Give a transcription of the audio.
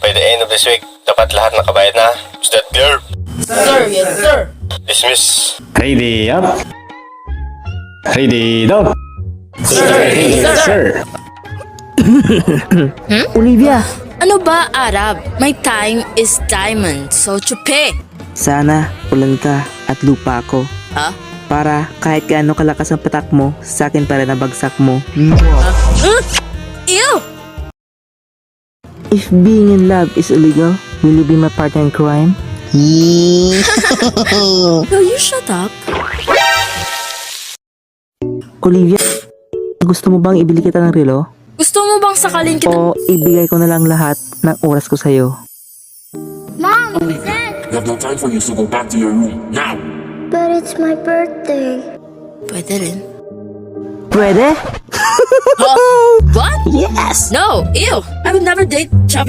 By the end of this week, dapat lahat nakabayad na. Is that clear? Sir, yes sir. Dismiss. Ready up. Ready up. Sir, Yes, sir. Olivia, Ano ba, Arab? My time is diamond, so chupe. sana ulan ka at lupa ako. Ha? Para kahit gaano kalakas ang patak mo, sa akin pa rin ang bagsak mo. Ew! If being in love is illegal, will you be my partner in crime? Will you shut up? Olivia, gusto mo bang ibili kita ng relo? Gusto mo bang sakalin kita? O ibigay ko na lang lahat ng oras ko sa'yo? Mom, Dad, We have no time for you, so go back to your room, now! but it's my birthday. Pwede rin. Pwede? What? Yes! No! Ew! I would never date chubby